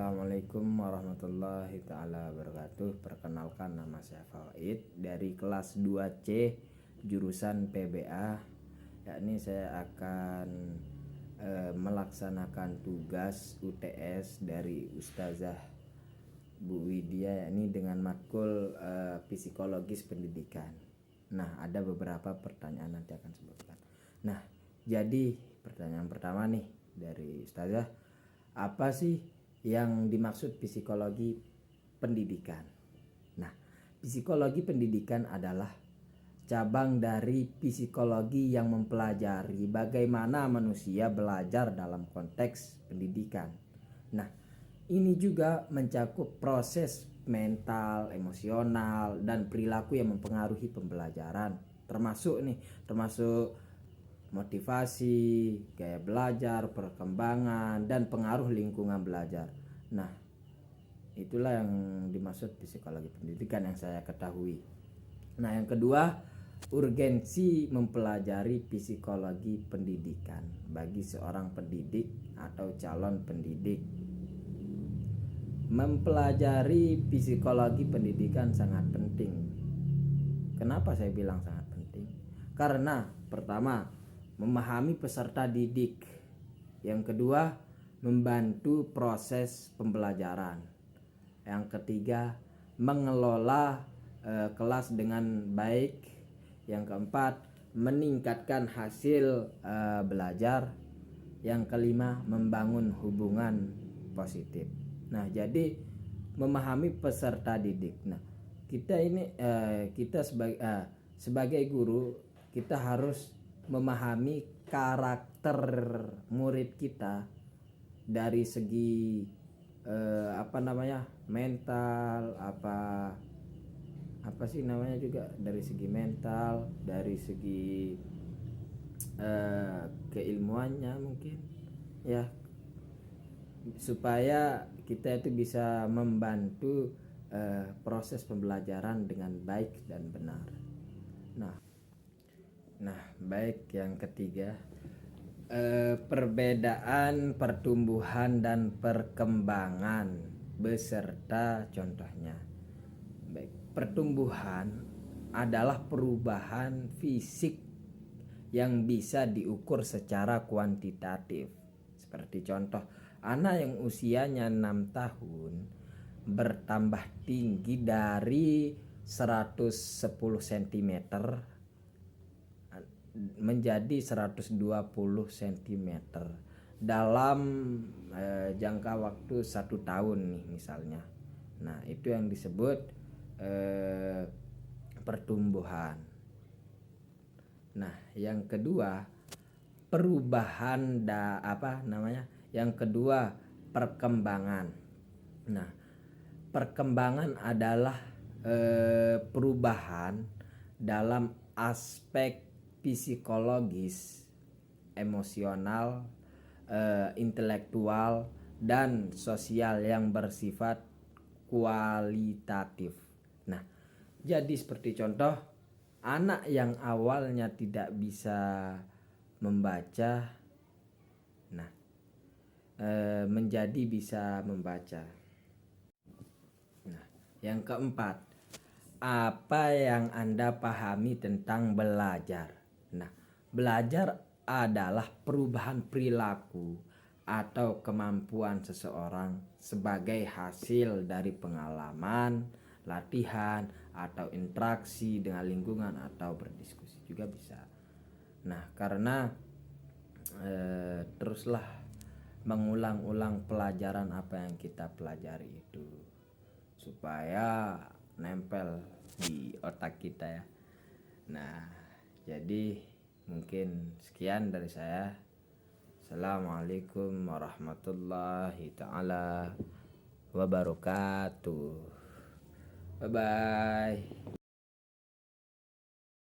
Assalamualaikum warahmatullahi ta'ala wabarakatuh. Perkenalkan, nama saya Fawaid dari kelas 2C jurusan PBA. Yakni saya akan melaksanakan tugas UTS dari Ustazah Bu Widya, yakni dengan matkul psikologis pendidikan. Nah, ada beberapa pertanyaan nanti akan sebutkan. Nah, jadi pertanyaan pertama nih dari Ustazah, apa sih yang dimaksud psikologi pendidikan? Nah, psikologi pendidikan adalah cabang dari psikologi yang mempelajari bagaimana manusia belajar dalam konteks pendidikan. Nah, ini juga mencakup proses mental, emosional, dan perilaku yang mempengaruhi pembelajaran, termasuk motivasi, gaya belajar, perkembangan, dan pengaruh lingkungan belajar. Nah, itulah yang dimaksud psikologi pendidikan yang saya ketahui. Nah, yang kedua, urgensi mempelajari psikologi pendidikan bagi seorang pendidik atau calon pendidik. Mempelajari psikologi pendidikan sangat penting. Kenapa saya bilang sangat penting? Karena pertama, memahami peserta didik. Yang kedua, membantu proses pembelajaran. Yang ketiga, mengelola kelas dengan baik. Yang keempat, meningkatkan hasil belajar. Yang kelima, membangun hubungan positif. Nah, jadi memahami peserta didik. Nah, kita sebagai guru, kita harus memahami karakter murid kita dari segi mental, dari segi mental, dari segi keilmuannya mungkin ya, supaya kita itu bisa membantu proses pembelajaran dengan baik dan benar. Nah, baik, yang ketiga, perbedaan pertumbuhan dan perkembangan beserta contohnya. Baik, pertumbuhan adalah perubahan fisik yang bisa diukur secara kuantitatif. Seperti contoh, anak yang usianya 6 tahun bertambah tinggi dari 110 cm menjadi 120 cm dalam jangka waktu 1 tahun nih misalnya. Nah, itu yang disebut pertumbuhan. Nah, yang kedua, perkembangan. Nah, perkembangan adalah perubahan dalam aspek psikologis, emosional, intelektual, dan sosial yang bersifat kualitatif. Nah, jadi seperti contoh, anak yang awalnya tidak bisa membaca, menjadi bisa membaca. Nah, yang keempat, apa yang Anda pahami tentang belajar? Nah, belajar adalah perubahan perilaku atau kemampuan seseorang sebagai hasil dari pengalaman, latihan, atau interaksi dengan lingkungan atau berdiskusi juga bisa. Nah, karena teruslah mengulang-ulang pelajaran apa yang kita pelajari itu supaya nempel di otak kita ya. Nah, jadi mungkin sekian dari saya. Assalamualaikum warahmatullahi ta'ala wabarakatuh. Bye bye.